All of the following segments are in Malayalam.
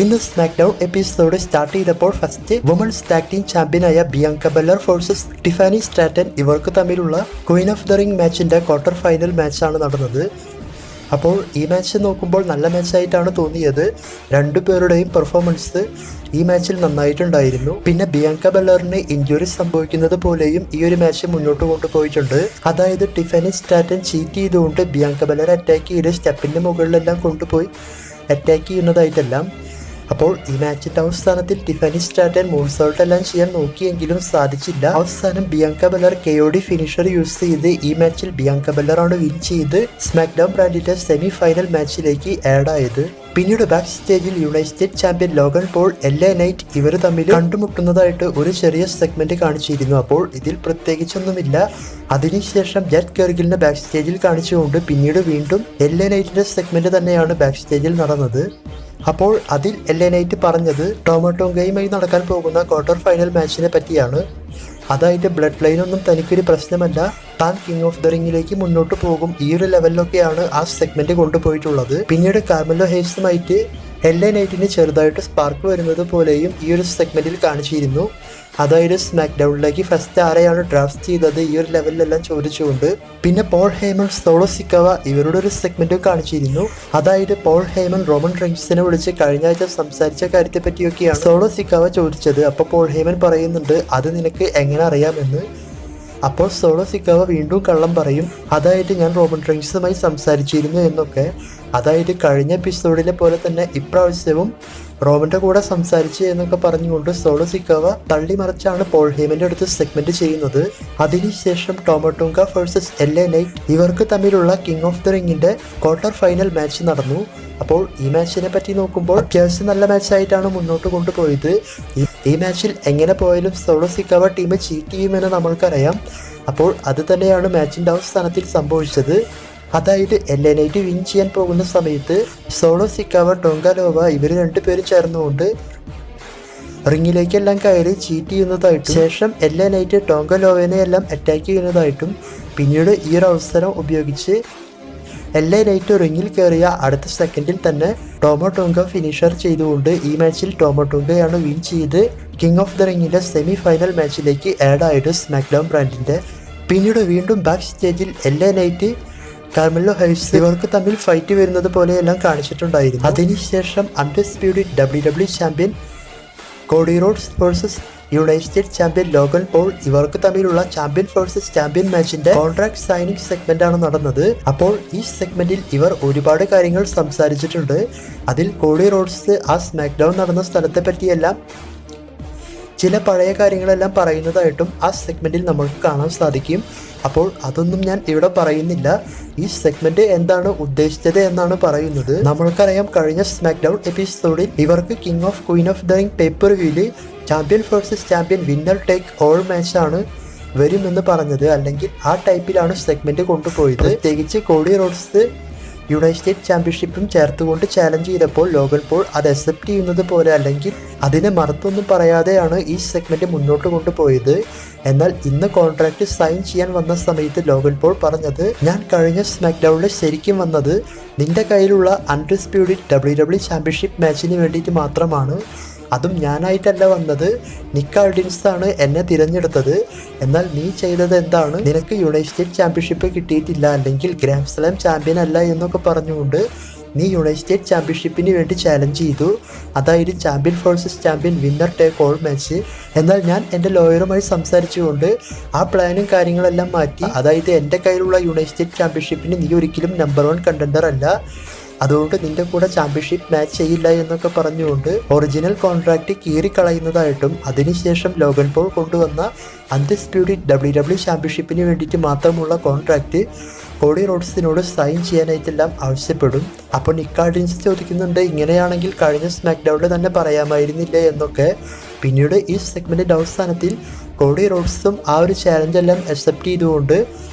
ഇന്ന് സ്മാക്ഡൗൺ എപ്പിസോഡ് സ്റ്റാർട്ട് ചെയ്തപ്പോൾ ഫസ്റ്റ് വുമൺസ് ടാഗ് ടീം ചാമ്പ്യനായ Bianca Belair versus Tiffany Stratton ഇവർക്ക് തമ്മിലുള്ള ക്വീൻ ഓഫ് ദ റിംഗ് മാച്ചിന്റെ ക്വാർട്ടർ ഫൈനൽ മാച്ചാണ് നടന്നത്. അപ്പോൾ ഈ മാച്ച് നോക്കുമ്പോൾ നല്ല മാച്ചായിട്ടാണ് തോന്നിയത്. രണ്ടുപേരുടെയും പെർഫോമൻസ് ഈ മാച്ചിൽ നന്നായിട്ടുണ്ടായിരുന്നു. പിന്നെ ബിയാങ്ക ബെല്ലറിന് ഇഞ്ചുറി സംഭവിക്കുന്നത് പോലെയും ഈ ഒരു മാച്ച് മുന്നോട്ട് കൊണ്ടുപോയിട്ടുണ്ട്. അതായത് ടിഫാനി സ്ട്രാറ്റൻ ചീറ്റ് ചെയ്തുകൊണ്ട് ബിയാങ്ക ബെല്ലർ അറ്റാക്ക് ചെയ്ത് സ്റ്റെപ്പിന്റെ മുകളിലെല്ലാം കൊണ്ടുപോയി അറ്റാക്ക് ചെയ്യുന്നതായിട്ടെല്ലാം. അപ്പോൾ ഈ മാച്ചിന്റെ അവസാനത്തിൽ ടിഫാനി സ്ട്രാറ്റൻ മൂൺസോൾട്ട് എല്ലാം ചെയ്യാൻ നോക്കിയെങ്കിലും സാധിച്ചില്ല. അവസാനം ബിയാങ്ക ബെല്ലർ കെയോഡി ഫിനിഷർ യൂസ് ചെയ്ത് ഈ മാച്ചിൽ ബിയാങ്ക ബെല്ലർ ആണ് വിൻ ചെയ്ത് സ്മാക്ഡൗൺ ബ്രാൻഡിന്റെ സെമി ഫൈനൽ മാച്ചിലേക്ക് ആഡ് ആയത്. പിന്നീട് ബാക്ക് സ്റ്റേജിൽ united champion Logan Paul, LA Knight ഇവർ തമ്മിൽ കണ്ടുമുട്ടുന്നതായിട്ട് ഒരു ചെറിയ സെഗ്മെന്റ് കാണിച്ചിരുന്നു. അപ്പോൾ ഇതിൽ പ്രത്യേകിച്ചൊന്നുമില്ല. അതിനുശേഷം ജെറ്റ് കെർഗിലിനെ ബാക്ക് സ്റ്റേജിൽ കാണിച്ചുകൊണ്ട് പിന്നീട് വീണ്ടും LA നൈറ്റിന്റെ സെഗ്മെന്റ് തന്നെയാണ് ബാക്ക് സ്റ്റേജിൽ നടന്നത്. അപ്പോൾ അതിൽ LA നൈറ്റ് പറഞ്ഞത് ടോമോ ടോങ്കയുമായി നടക്കാൻ പോകുന്ന ക്വാർട്ടർ ഫൈനൽ മാച്ചിനെ പറ്റിയാണ്. അതായത് ബ്ലഡ് ലൈൻ ഒന്നും തനിക്കൊരു പ്രശ്നമല്ല, താൻ കിങ് ഓഫ് ദ റിംഗിലേക്ക് മുന്നോട്ട് പോകും. ഈ ഒരു ലെവലിലൊക്കെയാണ് ആ സെഗ്മെന്റ് കൊണ്ടുപോയിട്ടുള്ളത്. പിന്നീട് കാർമെലോ ഹെയ്സുമായിട്ട് LA നൈറ്റിന് ചെറുതായിട്ട് സ്പാർക്ക് വരുന്നത് പോലെയും ഈ ഒരു സെഗ്മെന്റിൽ കാണിച്ചിരുന്നു. അതായത് സ്മാക്ക് ഡൗണിലേക്ക് ഫസ്റ്റ് ആരെയാണ് ഡ്രാഫ്റ്റ് ചെയ്തത് ഈ ഒരു ലെവലിലെല്ലാം ചോദിച്ചുകൊണ്ട്. പിന്നെ പോൾ ഹേമൻ, സോളോ സിക്കവ ഇവരുടെ ഒരു സെഗ്മെന്റ് കാണിച്ചിരുന്നു. അതായത് പോൾ ഹേമൻ റോമൻ റെയിൻസിനെ വിളിച്ച് കഴിഞ്ഞ ആഴ്ച സംസാരിച്ച കാര്യത്തെ പറ്റിയൊക്കെയാണ് സോളോ സിക്കവ ചോദിച്ചത്. അപ്പോൾ പോൾ ഹേമൻ പറയുന്നുണ്ട് അത് നിനക്ക് എങ്ങനെ അറിയാമെന്ന്. അപ്പോൾ സോളോ സിക്കവ വീണ്ടും കള്ളം പറയും, അതായത് ഞാൻ റോമൻ റെയിൻസുമായി സംസാരിച്ചിരുന്നു എന്നൊക്കെ. അതായത് കഴിഞ്ഞ എപ്പിസോഡിലെ പോലെ തന്നെ ഇപ്രാവശ്യവും റോമന്റെ കൂടെ സംസാരിച്ചു എന്നൊക്കെ പറഞ്ഞുകൊണ്ട് സോളോ സിക്കവ തള്ളിമറിച്ചാണ് പോൾ ഹേമന്റെ അടുത്ത് സെഗ്മെന്റ് ചെയ്യുന്നത്. അതിനുശേഷം Tama Tonga versus LA Knight ഇവർക്ക് തമ്മിലുള്ള കിങ് ഓഫ് ദ റിംഗിന്റെ ക്വാർട്ടർ ഫൈനൽ മാച്ച് നടന്നു. അപ്പോൾ ഈ മാച്ചിനെ പറ്റി നോക്കുമ്പോൾ അത്യാവശ്യം നല്ല മാച്ചായിട്ടാണ് മുന്നോട്ട് കൊണ്ടുപോയത്. ഈ മാച്ചിൽ എങ്ങനെ പോയാലും സോളോ സിക്കവ ടീം ചീറ്റ് ചെയ്യുമെന്ന് നമ്മൾക്കറിയാം. അപ്പോൾ അത് തന്നെയാണ് മാച്ചിന്റെ അവസാനത്തിൽ സംഭവിച്ചത്. അതായത് LA നൈറ്റ് വിൻ ചെയ്യാൻ പോകുന്ന സമയത്ത് സോളോ സിക്കവ, ടോങ്കാലോവ ഇവർ രണ്ടുപേരും ചേർന്നുകൊണ്ട് റിങ്ങിലേക്കെല്ലാം കയറി ചീറ്റ് ചെയ്യുന്നതായിട്ടും ശേഷം LA നൈറ്റ് ടോങ്കാലോവനെ എല്ലാം അറ്റാക്ക് ചെയ്യുന്നതായിട്ടും പിന്നീട് ഈ ഒരു അവസരം ഉപയോഗിച്ച് LA നൈറ്റ് റിങ്ങിൽ കയറിയ അടുത്ത സെക്കൻഡിൽ തന്നെ ടോമോ ടോങ്ക ഫിനിഷർ ചെയ്തുകൊണ്ട് ഈ മാച്ചിൽ ടോമോ ടോങ്കയാണ് വിൻ ചെയ്ത് കിങ് ഓഫ് ദ റിംഗിന്റെ സെമി ഫൈനൽ മാച്ചിലേക്ക് ആഡ് ആയിട്ട് സ്മാക്ഡൗൺ ബ്രാൻഡിന്റെ. പിന്നീട് വീണ്ടും ബാക്ക് സ്റ്റേജിൽ LA നൈറ്റ്, കാർമെലോ ഹൈസ് ഇവർക്ക് തമ്മിൽ ഫൈറ്റ് വരുന്നത് പോലെയെല്ലാം കാണിച്ചിട്ടുണ്ടായിരുന്നു. അതിനുശേഷം undisputed WWE champion Cody Rhodes versus united champion Logan Paul ഇവർക്ക് തമ്മിലുള്ള ചാമ്പ്യൻ വേഴ്സസ് ചാമ്പ്യൻ മാച്ചിന്റെ കോൺട്രാക്ട് സൈനിങ് സെഗ്മെന്റ് ആണ് നടന്നത്. അപ്പോൾ ഈ സെഗ്മെന്റിൽ ഇവർ ഒരുപാട് കാര്യങ്ങൾ സംസാരിച്ചിട്ടുണ്ട്. അതിൽ കോഡി റോഡ്സ് ആ സ്മാക്ഡൗൺ നടന്ന സ്ഥലത്തെ പറ്റിയെല്ലാം ചില പഴയ കാര്യങ്ങളെല്ലാം പറയുന്നതായിട്ടും ആ സെഗ്മെന്റിൽ നമുക്ക് കാണാൻ സാധിക്കും. അപ്പോൾ അതൊന്നും ഞാൻ ഇവിടെ പറയുന്നില്ല. ഈ സെഗ്മെന്റ് എന്താണ് ഉദ്ദേശിച്ചത് എന്നാണ് പറയുന്നത്. നമ്മൾക്കറിയാം കഴിഞ്ഞ സ്മാക്ഡൗൺ എപ്പിസോഡിൽ ഇവർക്ക് king of queen of the ring pay per വ്യൂവിൽ champion versus champion winner take all മാച്ചാണ് വരുമെന്ന് പറഞ്ഞത്. അല്ലെങ്കിൽ ആ ടൈപ്പിലാണ് സെഗ്മെന്റ് കൊണ്ടുപോയത്. പ്രത്യേകിച്ച് കോഡി റോഡ്സ് യുണൈറ്റഡ് ചാമ്പ്യൻഷിപ്പും ചേർത്തുകൊണ്ട് ചാലഞ്ച് ചെയ്തപ്പോൾ ലോഗൻ പോൾ അത് അക്സെപ്റ്റ് ചെയ്യുന്നത് പോലെ അല്ലെങ്കിൽ അതിനെ മറുത്തൊന്നും പറയാതെയാണ് ഈ സെഗ്മെന്റ് മുന്നോട്ട് കൊണ്ടുപോയത്. എന്നാൽ ഇന്ന് കോൺട്രാക്ട് സൈൻ ചെയ്യാൻ വന്ന സമയത്ത് ലോഗൻ പോൾ പറഞ്ഞത് ഞാൻ കഴിഞ്ഞ സ്മാക്ഡൗണിൽ ശരിക്കും വന്നത് നിന്റെ കയ്യിലുള്ള അൺഡിസ്പ്യൂട്ടഡ് WWE ചാമ്പ്യൻഷിപ്പ് മാച്ചിന് വേണ്ടിയിട്ട് മാത്രമാണ്. അതും ഞാനായിട്ടല്ല വന്നത്, നിക്ക് ആൾഡിൻസ് ആണ് എന്നെ തിരഞ്ഞെടുത്തത്. എന്നാൽ നീ ചെയ്തത് എന്താണ്? നിനക്ക് യുണൈറ്റഡ് ചാമ്പ്യൻഷിപ്പ് കിട്ടിയിട്ടില്ല, അല്ലെങ്കിൽ ഗ്രാൻഡ് സ്ലാം ചാമ്പ്യൻ അല്ല എന്നൊക്കെ പറഞ്ഞുകൊണ്ട് നീ യുണൈറ്റഡ് ചാമ്പ്യൻഷിപ്പിന് വേണ്ടി ചാലഞ്ച് ചെയ്തു. അതായത് champion versus champion winner take all match. എന്നാൽ ഞാൻ എൻ്റെ ലോയറുമായി സംസാരിച്ചുകൊണ്ട് ആ പ്ലാനും കാര്യങ്ങളെല്ലാം മാറ്റി. അതായത് എൻ്റെ കയ്യിലുള്ള യുണൈറ്റഡ് ചാമ്പ്യൻഷിപ്പിന് നീ ഒരിക്കലും നമ്പർ 1 കണ്ടൻഡർ അല്ല, അതുകൊണ്ട് നിന്റെ കൂടെ ചാമ്പ്യൻഷിപ്പ് മാച്ച് ചെയ്യില്ല എന്നൊക്കെ പറഞ്ഞുകൊണ്ട് ഒറിജിനൽ കോൺട്രാക്ട് കീറിക്കളയുന്നതായിട്ടും അതിനുശേഷം ലോഗൻ പോൾ കൊണ്ടുവന്ന അൺഡിസ്പ്യൂട്ടഡ് WWE ചാമ്പ്യൻഷിപ്പിന് വേണ്ടിയിട്ട് മാത്രമുള്ള കോൺട്രാക്ട് കോഡി റോഡ്സിനോട് സൈൻ ചെയ്യാനായിട്ടെല്ലാം ആവശ്യപ്പെടും. അപ്പോൾ നിക്ക് ആൾഡിൻസ് ചോദിക്കുന്നുണ്ട് ഇങ്ങനെയാണെങ്കിൽ കഴിഞ്ഞ സ്മാക്ഡൗണിൽ തന്നെ പറയാമായിരുന്നില്ലേ എന്നൊക്കെ. പിന്നീട് ഈ സെഗ്മെന്റിന്റെ അവസാനത്തിൽ കോഡി റോഡ്സും ആ ഒരു ചാലഞ്ചെല്ലാം അക്സെപ്റ്റ് ചെയ്തുകൊണ്ട്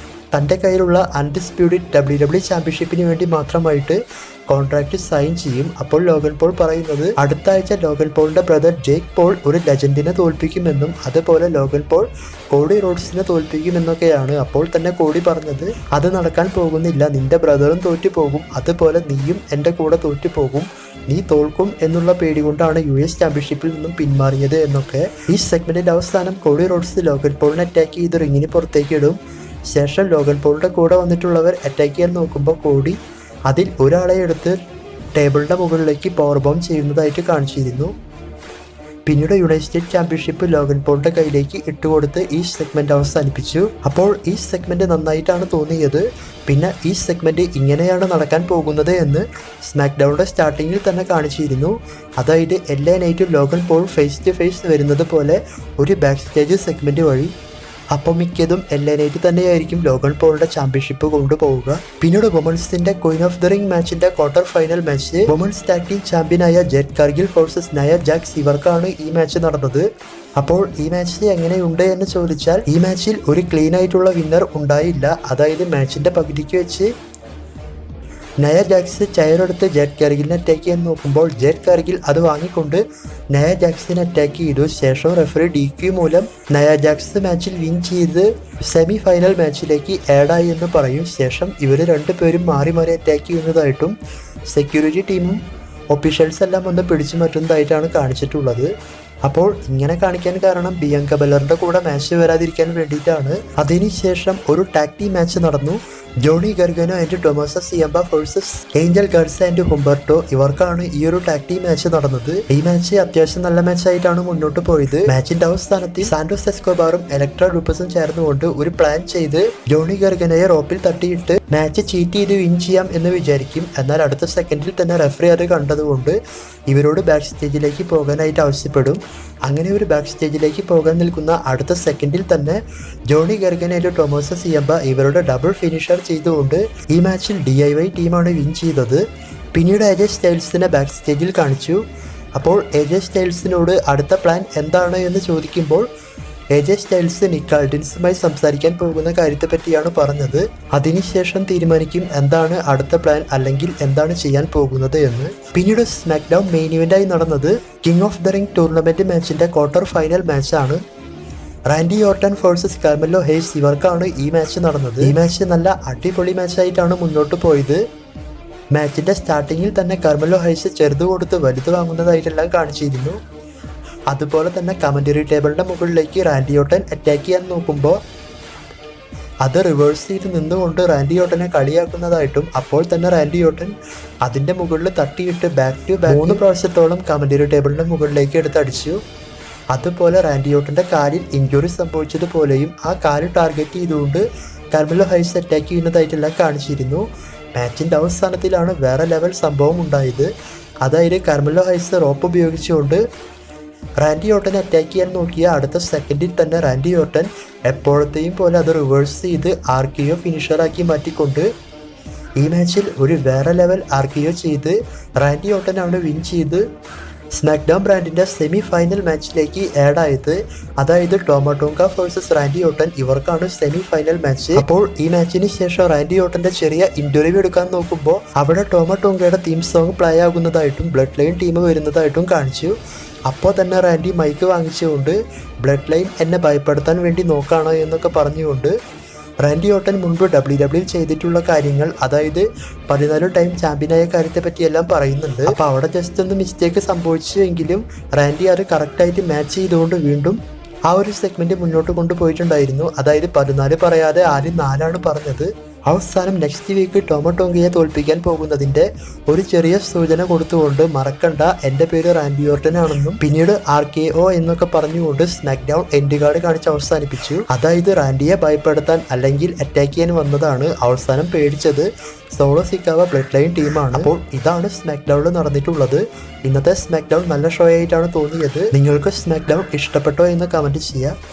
തൻ്റെ കയ്യിലുള്ള അൺഡിസ്പ്യൂട്ടഡ് WWE ചാമ്പ്യൻഷിപ്പിന് വേണ്ടി മാത്രമായിട്ട് കോൺട്രാക്ട് സൈൻ ചെയ്യും. അപ്പോൾ ലോഗൻ പോൾ പറയുന്നത് അടുത്ത ആഴ്ച ലോഗൻ പോളിന്റെ ബ്രദർ ജേക്ക് പോൾ ഒരു ലെജൻഡിനെ തോൽപ്പിക്കുമെന്നും അതുപോലെ ലോഗൻ പോൾ കോഡി റോഡ്സിനെ തോൽപ്പിക്കുമെന്നൊക്കെയാണ്. അപ്പോൾ തന്നെ കോഡി പറഞ്ഞത് അത് നടക്കാൻ പോകുന്നില്ല, നിന്റെ ബ്രദറും തോറ്റു പോകും, അതുപോലെ നീയും എൻ്റെ കൂടെ തോറ്റു പോകും, നീ തോൽക്കും എന്നുള്ള പേടി കൊണ്ടാണ് US ചാമ്പ്യൻഷിപ്പിൽ നിന്നും പിന്മാറിയത് എന്നൊക്കെ. ഈ സെഗ്മെന്റിന്റെ അവസാനം കോഡി റോഡ്സ് ലോഗൻ പോളിനെ അറ്റാക്ക് ചെയ്ത് റിങ്ങിന് പുറത്തേക്ക് ഇടും. ശേഷം ലോഗൻ പോളിന്റെ കൂടെ വന്നിട്ടുള്ളവർ അറ്റാക്ക് ചെയ്യാൻ നോക്കുമ്പോൾ കോഡി അതിൽ ഒരാളെ എടുത്ത് ടേബിളിന്റെ മുകളിലേക്ക് പവർ ബോംബ് ചെയ്യുന്നതായിട്ട് കാണിച്ചിരുന്നു. പിന്നീട് യുണൈറ്റഡ് സ്റ്റേറ്റ് ചാമ്പ്യൻഷിപ്പ് ലോഗൻ പോളിന്റെ കയ്യിലേക്ക് ഇട്ടുകൊടുത്ത് ഈ സെഗ്മെന്റ് അവസാനിപ്പിച്ചു. അപ്പോൾ ഈ സെഗ്മെന്റ് നന്നായിട്ടാണ് തോന്നിയത്. പിന്നെ ഈ സെഗ്മെന്റ് ഇങ്ങനെയാണ് നടക്കാൻ പോകുന്നത് എന്ന് സ്മാക്ക് ഡൗണിന്റെ സ്റ്റാർട്ടിങ്ങിൽ തന്നെ കാണിച്ചിരുന്നു. അതായത് LA നൈറ്റും Logan Paul face to face വരുന്നത് പോലെ ഒരു ബാക്ക് സ്റ്റേജ് സെഗ്മെന്റ് വഴി. അപ്പോൾ മിക്കതും LA നൈറ്റ് തന്നെയായിരിക്കും ലോഗൻ പോളിന്റെ ചാമ്പ്യൻഷിപ്പ് കൊണ്ടുപോവുക. പിന്നീട് വുമൺസിന്റെ ക്വീൻ ഓഫ് ദ റിംഗ് മാച്ചിന്റെ quarter final match women's tag team ചാമ്പ്യനായ Jade Cargill versus Nia Jax ഇവർക്കാണ് ഈ മാച്ച് നടന്നത്. അപ്പോൾ ഈ മാച്ച് എങ്ങനെയുണ്ട് എന്ന് ചോദിച്ചാൽ ഈ മാച്ചിൽ ഒരു ക്ലീൻ ആയിട്ടുള്ള വിന്നർ ഉണ്ടായില്ല. അതായത് മാച്ചിന്റെ പകുതിക്ക് വെച്ച് നയ ജാക്സ് ചെയറെടുത്ത് ജെറ്റ് കാർഗിലിനെ അറ്റാക്ക് ചെയ്യാൻ നോക്കുമ്പോൾ ജെറ്റ് കാർഗിൽ അത് വാങ്ങിക്കൊണ്ട് നയ ജാക്സിനെ അറ്റാക്ക് ചെയ്തു. ശേഷം റെഫറി DQ മൂലം നയ ജാക്സ് മാച്ചിൽ വിൻ ചെയ്ത് സെമി ഫൈനൽ മാച്ചിലേക്ക് ആഡായി എന്ന് പറയും. ശേഷം ഇവർ രണ്ടുപേരും മാറി മാറി അറ്റാക്ക് ചെയ്യുന്നതായിട്ടും സെക്യൂരിറ്റി ടീമും ഒഫീഷ്യൽസ് എല്ലാം ഒന്ന് പിടിച്ചു മാറ്റുന്നതായിട്ടാണ് കാണിച്ചിട്ടുള്ളത്. അപ്പോൾ ഇങ്ങനെ കാണിക്കാൻ കാരണം ബിയങ്ക ബെല്ലറിന്റെ കൂടെ മാച്ച് വരാതിരിക്കാൻ വേണ്ടിയിട്ടാണ്. അതിനുശേഷം ഒരു ടാഗ് ടീം മാച്ച് നടന്നു. Johnny Gargano and Tommaso Ciampa versus Angel Garza and Humberto ഇവർക്കാണ് ഈ ഒരു ടാഗ് ടീം മാച്ച് നടന്നത്. ഈ മാച്ച് അത്യാവശ്യം നല്ല മാച്ചായിട്ടാണ് മുന്നോട്ട് പോയത്. മാച്ചിന്റെ അവസാനത്തിൽ സാന്റോസ് എസ്കോബാറും ഇലക്ട്ര ലൂപ്പസും ചേർന്നുകൊണ്ട് ഒരു പ്ലാൻ ചെയ്ത് ജോണി ഗർഗനയെ റോപ്പിൽ തട്ടിയിട്ട് മാച്ച് ചീറ്റ് ചെയ്ത് വിൻ ചെയ്യാം എന്ന് വിചാരിക്കും. എന്നാൽ അടുത്ത സെക്കൻഡിൽ തന്നെ റെഫറി അത് കണ്ടതുകൊണ്ട് ഇവരോട് ബാക്ക് സ്റ്റേജിലേക്ക് പോകാനായിട്ട് ആവശ്യപ്പെടും. അങ്ങനെ ഒരു ബാക്ക് സ്റ്റേജിലേക്ക് പോകാൻ നിൽക്കുന്ന അടുത്ത സെക്കൻഡിൽ തന്നെ ജോണി ഗർഗൻ ആൻഡ് ടൊമാസോ സിയമ്പ ഇവരുടെ ഡബിൾ ഫിനിഷർ ചെയ്തുകൊണ്ട് ഈ മാച്ചിൽ DIY ടീമാണ് വിൻ ചെയ്തത്. പിന്നീട് AJ സ്റ്റൈൽസിനെ ബാക്ക് സ്റ്റേജിൽ കാണിച്ചു. അപ്പോൾ AJ സ്റ്റൈൽസിനോട് അടുത്ത പ്ലാൻ എന്താണ് എന്ന് ചോദിക്കുമ്പോൾ AJ സ്റ്റൈൽസ് നിക്ക് ആൾട്ടിൻസുമായി സംസാരിക്കാൻ പോകുന്ന കാര്യത്തെ പറ്റിയാണ് പറഞ്ഞത്. അതിനുശേഷം തീരുമാനിക്കും എന്താണ് അടുത്ത പ്ലാൻ അല്ലെങ്കിൽ എന്താണ് ചെയ്യാൻ പോകുന്നത് എന്ന്. പിന്നീട് സ്മാക്ക് ഡൗൺ മെയിൻ ഇവന്റായി നടന്നത് king of the ring tournament മാച്ചിന്റെ ക്വാർട്ടർ ഫൈനൽ മാച്ചാണ്. Randy Orton versus Carmelo Hayes ഇവർക്കാണ് ഈ മാച്ച് നടന്നത്. ഈ മാച്ച് നല്ല അടിപൊളി മാച്ചായിട്ടാണ് മുന്നോട്ട് പോയത്. മാച്ചിന്റെ സ്റ്റാർട്ടിങ്ങിൽ തന്നെ കാർമെല്ലോ ഹെയ്സ് ചെറുത് കൊടുത്ത് വലുത് വാങ്ങുന്നതായിട്ടെല്ലാം കാണിച്ചിരുന്നു. അതുപോലെ തന്നെ കമന്ററി ടേബിളിന്റെ മുകളിലേക്ക് റാൻഡി ഓർട്ടൺ അറ്റാക്ക് ചെയ്യാൻ നോക്കുമ്പോൾ അത് റിവേഴ്സ് ചെയ്ത് നിന്നുകൊണ്ട് റാൻഡി ഓർട്ടനെ കളിയാക്കുന്നതായിട്ടും അപ്പോൾ തന്നെ റാൻഡി ഓർട്ടൻ അതിന്റെ മുകളിൽ തട്ടിയിട്ട് ബാക്ക് ടു ബാക്ക് 3 പ്രാവശ്യത്തോളം കമന്ററി ടേബിളിന്റെ മുകളിലേക്ക് എടുത്തടിച്ചു. അതുപോലെ റാൻഡി ഓർട്ടന്റെ കാലിൽ ഇഞ്ചുറി സംഭവിച്ചതുപോലെയും ആ കാല് ടാർഗറ്റ് ചെയ്തുകൊണ്ട് കാർമെല്ലോ ഹൈസ് അറ്റാക്ക് ചെയ്യുന്നതായിട്ടെല്ലാം കാണിച്ചിരുന്നു. മാച്ചിന്റെ അവസാനത്തിലാണ് വേറെ ലെവൽ സംഭവം ഉണ്ടായത്. അതായത് കാർമെല്ലോ ഹൈസ് റോപ്പ് ഉപയോഗിച്ചുകൊണ്ട് റാൻഡി ഓർട്ടനെ അറ്റാക്ക് ചെയ്യാൻ നോക്കിയ അടുത്ത സെക്കൻഡിൽ തന്നെ റാൻഡി ഓർട്ടൻ എപ്പോഴത്തെയും പോലെ അത് റിവേഴ്സ് ചെയ്ത് RKO ഫിനിഷറാക്കി മാറ്റിക്കൊണ്ട് ഈ മാച്ചിൽ ഒരു വേറെ ലെവൽ RKO ചെയ്ത് റാൻഡി ഓർട്ടനാണ് വിൻ ചെയ്ത് സ്മാക്ക് ഡൗൺ ബ്രാൻഡിന്റെ സെമി ഫൈനൽ മാച്ചിലേക്ക് ആഡ് ആയത്. അതായത് ടോമോട്ടോങ്ക വേഴ്സസ് റാൻഡി ഓർട്ടൻ ഇവർക്കാണ് സെമി ഫൈനൽ മാച്ച്. അപ്പോൾ ഈ മാച്ചിന് ശേഷം റാൻഡി ഓർട്ടന്റെ ചെറിയ ഇന്റർവ്യൂ എടുക്കാൻ നോക്കുമ്പോൾ അവിടെ ടോമോട്ടോങ്കയുടെ തീം സോങ് പ്ലേ ആകുന്നതായിട്ടും ബ്ലഡ് ലൈൻ ടീം വരുന്നതായിട്ടും കാണിച്ചു. അപ്പോൾ തന്നെ റാൻഡി മൈക്ക് വാങ്ങിച്ചുകൊണ്ട് ബ്ലഡ് ലൈൻ എന്നെ ഭയപ്പെടുത്താൻ വേണ്ടി നോക്കാണോ എന്നൊക്കെ പറഞ്ഞുകൊണ്ട് റാൻഡി ഓർട്ടൻ മുൻപ് WWE ചെയ്തിട്ടുള്ള കാര്യങ്ങൾ, അതായത് 14 ടൈം ചാമ്പ്യനായ കാര്യത്തെ പറ്റിയെല്ലാം പറയുന്നുണ്ട്. അപ്പോൾ അവിടെ ജസ്റ്റ് ഒന്ന് മിസ്റ്റേക്ക് സംഭവിച്ചുവെങ്കിലും റാൻഡി അത് കറക്റ്റായിട്ട് മാച്ച് ചെയ്തുകൊണ്ട് വീണ്ടും ആ ഒരു സെഗ്മെന്റ് മുന്നോട്ട് കൊണ്ടുപോയിട്ടുണ്ടായിരുന്നു. അതായത് 14 പറയാതെ ആദ്യം 4 പറഞ്ഞത്. അവസാനം നെക്സ്റ്റ് വീക്ക് ടോമോട്ടോങ്കയെ തോൽപ്പിക്കാൻ പോകുന്നതിന്റെ ഒരു ചെറിയ സൂചന കൊടുത്തുകൊണ്ട് മറക്കണ്ട എൻ്റെ പേര് റാൻഡി ഓർട്ടൻ ആണെന്നും പിന്നീട് RKO എന്നൊക്കെ പറഞ്ഞുകൊണ്ട് സ്മാക്ക് ഡൗൺ എൻഡ് കാർഡ് കാണിച്ച് അവസാനിപ്പിച്ചു. അതായത് റാൻഡിയെ ഭയപ്പെടുത്താൻ അല്ലെങ്കിൽ അറ്റാക്ക് ചെയ്യാൻ വന്നതാണ്. അവസാനം പേടിച്ചത് സോളോ സിക്കാവ ബ്ലഡ് ലൈൻ ടീമാണ്. അപ്പോൾ ഇതാണ് സ്മാക്ക് ഡൗണിൽ നടന്നിട്ടുള്ളത്. ഇന്നത്തെ സ്മാക്ക് ഡൗൺ നല്ല ഷോ ആയിട്ടാണ് തോന്നിയത്. നിങ്ങൾക്ക് സ്മാക്ക് ഡൗൺ ഇഷ്ടപ്പെട്ടോ എന്ന് കമന്റ് ചെയ്യുക.